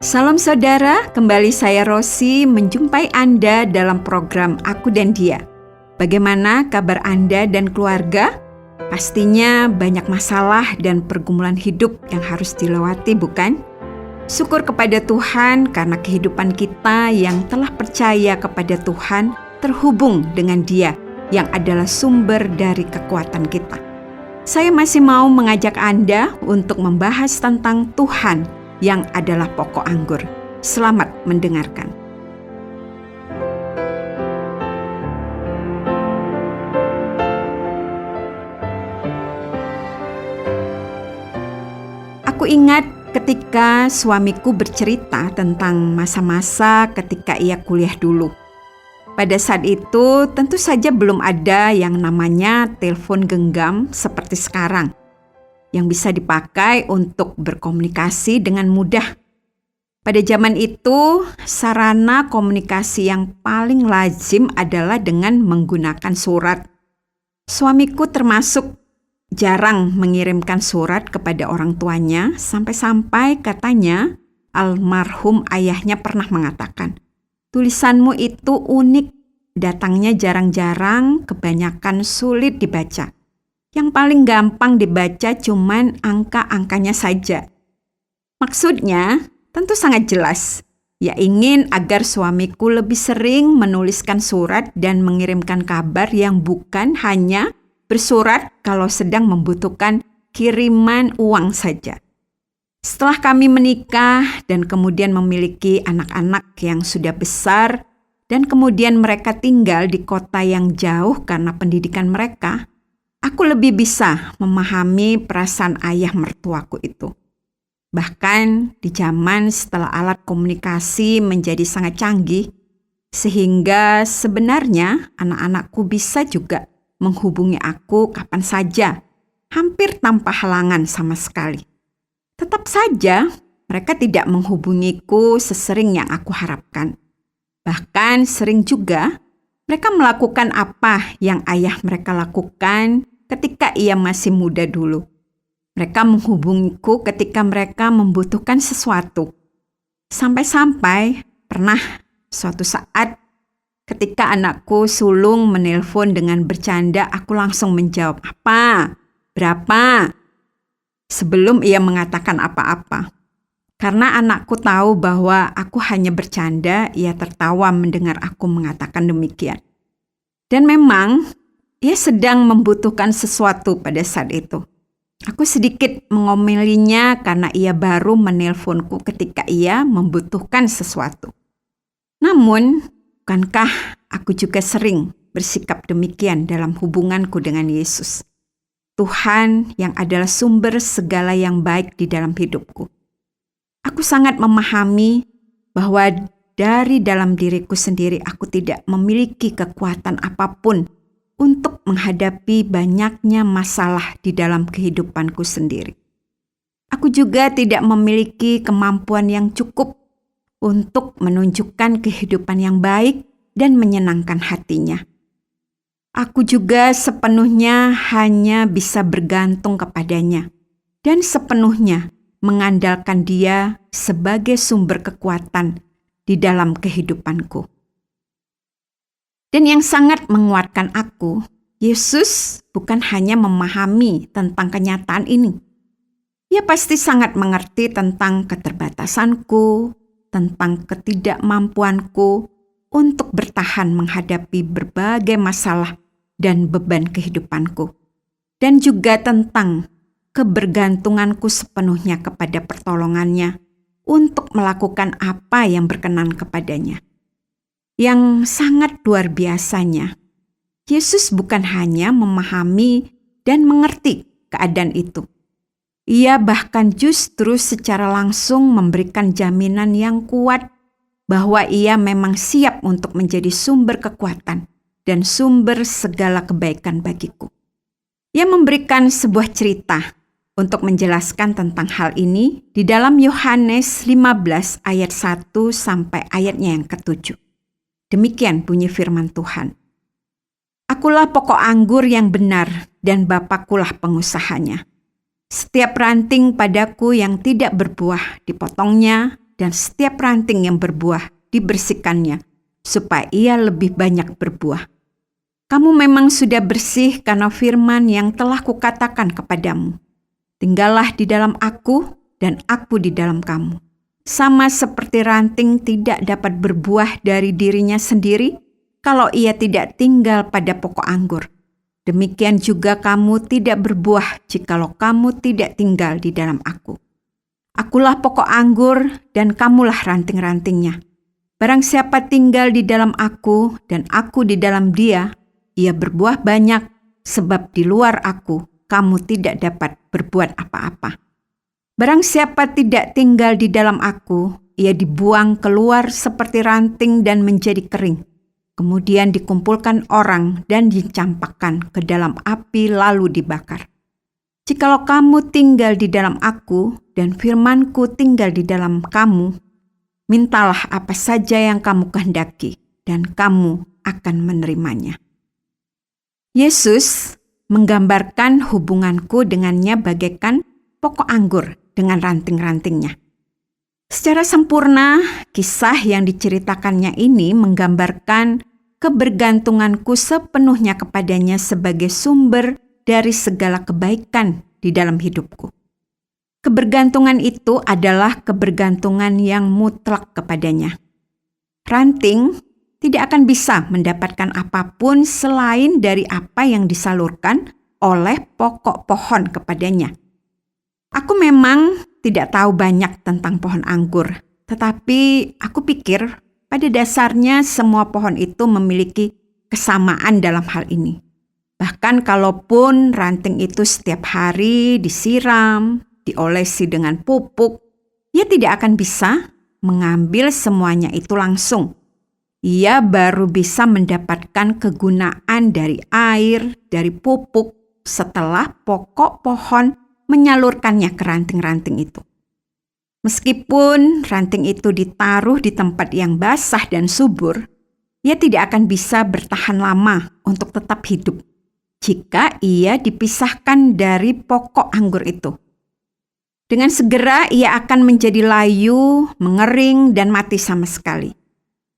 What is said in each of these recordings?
Salam saudara, kembali saya Rosi menjumpai Anda dalam program Aku dan Dia. Bagaimana kabar Anda dan keluarga? Pastinya banyak masalah dan pergumulan hidup yang harus dilewati, bukan? Syukur kepada Tuhan karena kehidupan kita yang telah percaya kepada Tuhan terhubung dengan Dia yang adalah sumber dari kekuatan kita. Saya masih mau mengajak Anda untuk membahas tentang Tuhan yang adalah pokok anggur. Selamat mendengarkan. Aku ingat ketika suamiku bercerita tentang masa-masa ketika ia kuliah dulu. Pada saat itu tentu saja belum ada yang namanya telepon genggam seperti sekarang, yang bisa dipakai untuk berkomunikasi dengan mudah. Pada zaman itu, sarana komunikasi yang paling lazim adalah dengan menggunakan surat. Suamiku termasuk jarang mengirimkan surat kepada orang tuanya, sampai-sampai katanya almarhum ayahnya pernah mengatakan, "Tulisanmu itu unik, datangnya jarang-jarang, kebanyakan sulit dibaca. Yang paling gampang dibaca cuman angka-angkanya saja." Maksudnya tentu sangat jelas. Ia ingin agar suamiku lebih sering menuliskan surat dan mengirimkan kabar yang bukan hanya bersurat kalau sedang membutuhkan kiriman uang saja. Setelah kami menikah dan kemudian memiliki anak-anak yang sudah besar dan kemudian mereka tinggal di kota yang jauh karena pendidikan mereka, aku lebih bisa memahami perasaan ayah mertuaku itu. Bahkan di zaman setelah alat komunikasi menjadi sangat canggih, sehingga sebenarnya anak-anakku bisa juga menghubungi aku kapan saja, hampir tanpa halangan sama sekali. Tetap saja mereka tidak menghubungiku sesering yang aku harapkan. Bahkan sering juga mereka melakukan apa yang ayah mereka lakukan ketika ia masih muda dulu. Mereka menghubungiku ketika mereka membutuhkan sesuatu. Sampai-sampai pernah suatu saat ketika anakku sulung menelpon dengan bercanda, aku langsung menjawab, "Apa? Berapa?" sebelum ia mengatakan apa-apa. Karena anakku tahu bahwa aku hanya bercanda, ia tertawa mendengar aku mengatakan demikian. Dan memang ia sedang membutuhkan sesuatu pada saat itu. Aku sedikit mengomelinya karena ia baru menelponku ketika ia membutuhkan sesuatu. Namun, bukankah aku juga sering bersikap demikian dalam hubunganku dengan Yesus, Tuhan yang adalah sumber segala yang baik di dalam hidupku. Aku sangat memahami bahwa dari dalam diriku sendiri aku tidak memiliki kekuatan apapun untuk menghadapi banyaknya masalah di dalam kehidupanku sendiri. Aku juga tidak memiliki kemampuan yang cukup untuk menunjukkan kehidupan yang baik dan menyenangkan hatinya. Aku juga sepenuhnya hanya bisa bergantung kepadanya dan sepenuhnya mengandalkan Dia sebagai sumber kekuatan di dalam kehidupanku. Dan yang sangat menguatkan aku, Yesus bukan hanya memahami tentang kenyataan ini. Ia pasti sangat mengerti tentang keterbatasanku, tentang ketidakmampuanku untuk bertahan menghadapi berbagai masalah dan beban kehidupanku, dan juga tentang kebergantunganku sepenuhnya kepada pertolongannya untuk melakukan apa yang berkenan kepadanya. Yang sangat luar biasanya, Yesus bukan hanya memahami dan mengerti keadaan itu. Ia bahkan justru secara langsung memberikan jaminan yang kuat bahwa ia memang siap untuk menjadi sumber kekuatan dan sumber segala kebaikan bagiku. Ia memberikan sebuah cerita untuk menjelaskan tentang hal ini di dalam Yohanes 15 ayat 1 sampai ayatnya yang ke-7. Demikian bunyi firman Tuhan. "Akulah pokok anggur yang benar dan Bapakulah pengusahanya. Setiap ranting padaku yang tidak berbuah dipotongnya, dan setiap ranting yang berbuah dibersihkannya, supaya ia lebih banyak berbuah. Kamu memang sudah bersih karena firman yang telah kukatakan kepadamu. Tinggallah di dalam aku dan aku di dalam kamu. Sama seperti ranting tidak dapat berbuah dari dirinya sendiri kalau ia tidak tinggal pada pokok anggur. Demikian juga kamu tidak berbuah jikalau kamu tidak tinggal di dalam aku. Akulah pokok anggur dan kamulah ranting-rantingnya. Barang siapa tinggal di dalam aku dan aku di dalam dia, ia berbuah banyak, sebab di luar aku kamu tidak dapat berbuat apa-apa. Barang siapa tidak tinggal di dalam aku, ia dibuang keluar seperti ranting dan menjadi kering. Kemudian dikumpulkan orang dan dicampakkan ke dalam api lalu dibakar. Jikalau kamu tinggal di dalam aku dan firmanku tinggal di dalam kamu, mintalah apa saja yang kamu kehendaki dan kamu akan menerimanya. Yesus menggambarkan hubunganku dengannya bagaikan pokok anggur dengan ranting-rantingnya. Secara sempurna, kisah yang diceritakannya ini menggambarkan kebergantunganku sepenuhnya kepadanya sebagai sumber dari segala kebaikan di dalam hidupku. Kebergantungan itu adalah kebergantungan yang mutlak kepadanya. Ranting tidak akan bisa mendapatkan apapun selain dari apa yang disalurkan oleh pokok pohon kepadanya. Aku memang tidak tahu banyak tentang pohon anggur, tetapi aku pikir pada dasarnya semua pohon itu memiliki kesamaan dalam hal ini. Bahkan kalaupun ranting itu setiap hari disiram, diolesi dengan pupuk, ia tidak akan bisa mengambil semuanya itu langsung. Ia baru bisa mendapatkan kegunaan dari air, dari pupuk, setelah pokok pohon menyalurkannya ke ranting-ranting itu. Meskipun ranting itu ditaruh di tempat yang basah dan subur, ia tidak akan bisa bertahan lama untuk tetap hidup jika ia dipisahkan dari pokok anggur itu. Dengan segera ia akan menjadi layu, mengering, dan mati sama sekali.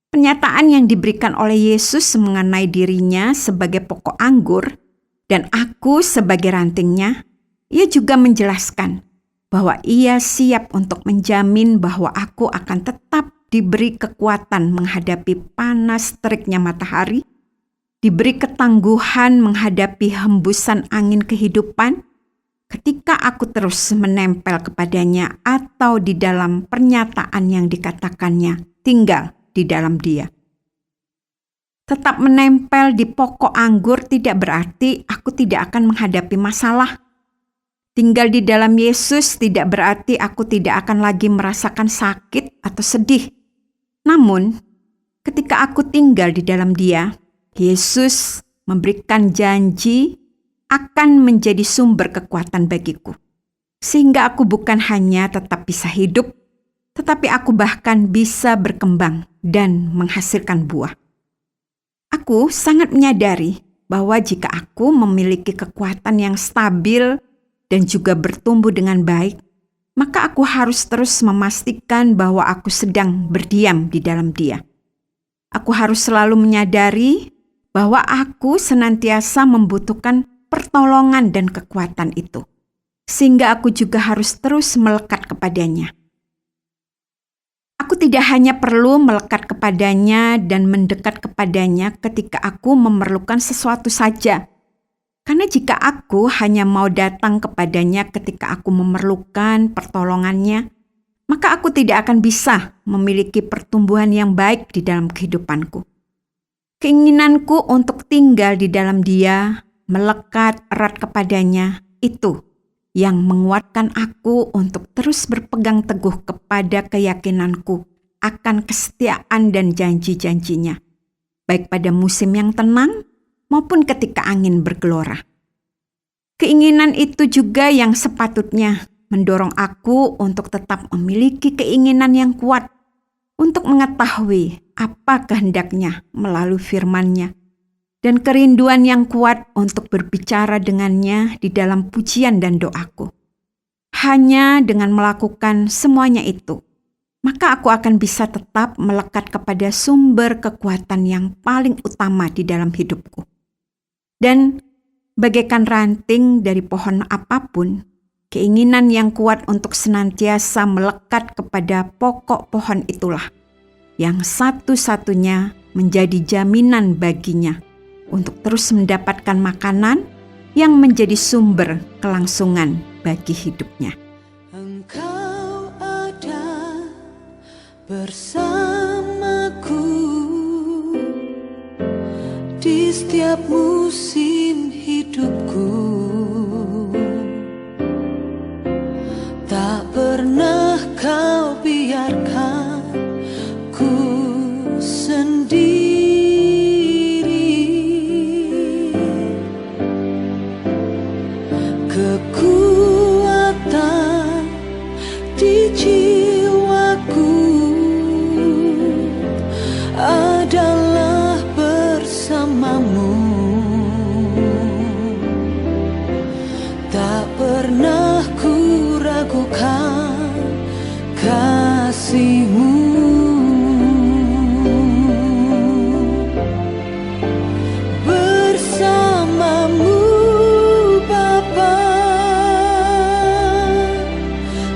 Pernyataan yang diberikan oleh Yesus mengenai dirinya sebagai pokok anggur dan aku sebagai rantingnya, ia juga menjelaskan bahwa ia siap untuk menjamin bahwa aku akan tetap diberi kekuatan menghadapi panas teriknya matahari, diberi ketangguhan menghadapi hembusan angin kehidupan ketika aku terus menempel kepadanya atau di dalam pernyataan yang dikatakannya tinggal di dalam dia. Tetap menempel di pokok anggur tidak berarti aku tidak akan menghadapi masalah. Tinggal di dalam Yesus tidak berarti aku tidak akan lagi merasakan sakit atau sedih. Namun, ketika aku tinggal di dalam Dia, Yesus memberikan janji akan menjadi sumber kekuatan bagiku. Sehingga aku bukan hanya tetap bisa hidup, tetapi aku bahkan bisa berkembang dan menghasilkan buah. Aku sangat menyadari bahwa jika aku memiliki kekuatan yang stabil dan juga bertumbuh dengan baik, maka aku harus terus memastikan bahwa aku sedang berdiam di dalam Dia. Aku harus selalu menyadari bahwa aku senantiasa membutuhkan pertolongan dan kekuatan itu, sehingga aku juga harus terus melekat kepadanya. Aku tidak hanya perlu melekat kepadanya dan mendekat kepadanya ketika aku memerlukan sesuatu saja. Karena jika aku hanya mau datang kepadanya ketika aku memerlukan pertolongannya, maka aku tidak akan bisa memiliki pertumbuhan yang baik di dalam kehidupanku. Keinginanku untuk tinggal di dalam Dia, melekat erat kepadanya, itu yang menguatkan aku untuk terus berpegang teguh kepada keyakinanku akan kesetiaan dan janji-janjinya, baik pada musim yang tenang maupun ketika angin bergelora. Keinginan itu juga yang sepatutnya mendorong aku untuk tetap memiliki keinginan yang kuat untuk mengetahui apa kehendaknya melalui firman-Nya, dan kerinduan yang kuat untuk berbicara dengannya di dalam pujian dan doaku. Hanya dengan melakukan semuanya itu, maka aku akan bisa tetap melekat kepada sumber kekuatan yang paling utama di dalam hidupku. Dan bagaikan ranting dari pohon apapun, keinginan yang kuat untuk senantiasa melekat kepada pokok pohon itulah yang satu-satunya menjadi jaminan baginya untuk terus mendapatkan makanan yang menjadi sumber kelangsungan bagi hidupnya. Engkau ada bersamaku di setiap musim hidupku, tak pernah kau biarkan ku sendiri. Kekuatan di jiwaku adalah bersamamu, tak pernah ku ragukan kasih-Mu. Bersamamu Bapa,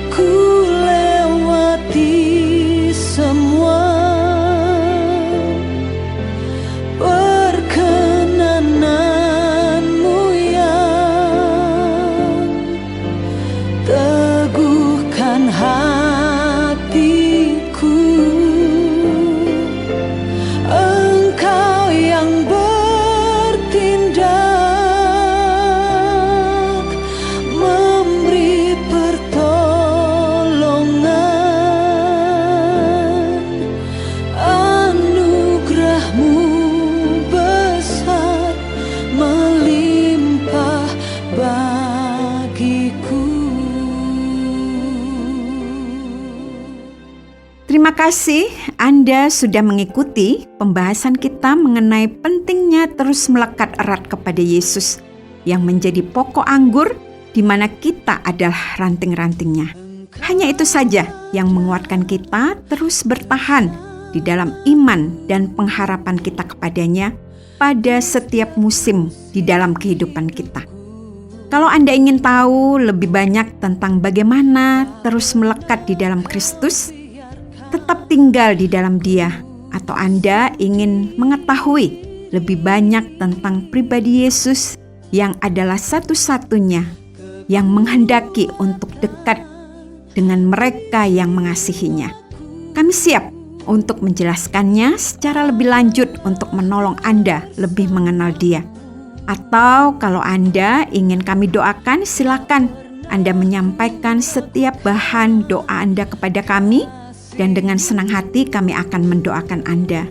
ku lewati semua perkenanan-Mu yang teguhkan hatiku. Engkau yang bertindak, memberi pertolongan. Anugerah-Mu besar melimpah bagiku. Terima kasih Anda sudah mengikuti pembahasan kita mengenai pentingnya terus melekat erat kepada Yesus yang menjadi pokok anggur di mana kita adalah ranting-rantingnya. Hanya itu saja yang menguatkan kita terus bertahan di dalam iman dan pengharapan kita kepadanya pada setiap musim di dalam kehidupan kita. Kalau Anda ingin tahu lebih banyak tentang bagaimana terus melekat di dalam Kristus, tetap tinggal di dalam Dia, atau Anda ingin mengetahui lebih banyak tentang pribadi Yesus yang adalah satu-satunya yang menghendaki untuk dekat dengan mereka yang mengasihinya, kami siap untuk menjelaskannya secara lebih lanjut untuk menolong Anda lebih mengenal Dia. Atau kalau Anda ingin kami doakan, silakan Anda menyampaikan setiap bahan doa Anda kepada kami, dan dengan senang hati kami akan mendoakan Anda.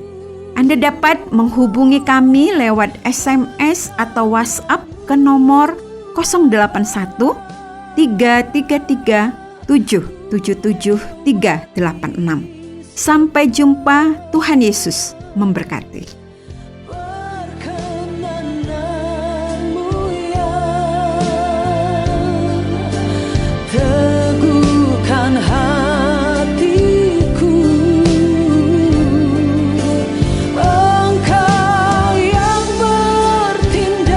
Anda dapat menghubungi kami lewat SMS atau WhatsApp ke nomor 081 333 777 386. Sampai jumpa, Tuhan Yesus memberkati. Perkenanan-Mu yang teguhkan hatiku. Engkau yang bertindak,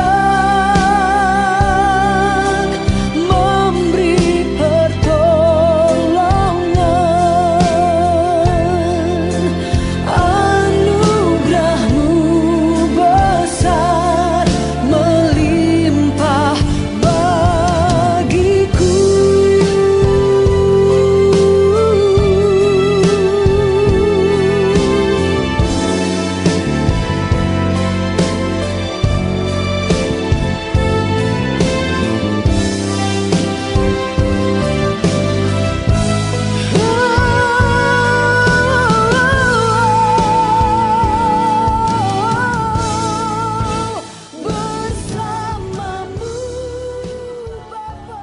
memberi pertolongan. Anugerah-Mu besar melimpah bagiku. Bersamamu Bapa.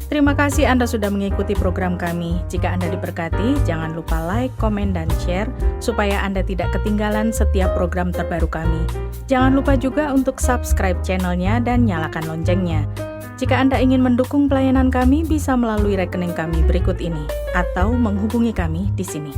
Terima kasih Anda sudah mengikuti program kami. Jika Anda diberkati, jangan lupa like, komen, dan share supaya Anda tidak ketinggalan setiap program terbaru kami. Jangan lupa juga untuk subscribe channelnya dan nyalakan loncengnya. Jika Anda ingin mendukung pelayanan kami, bisa melalui rekening kami berikut ini atau menghubungi kami di sini.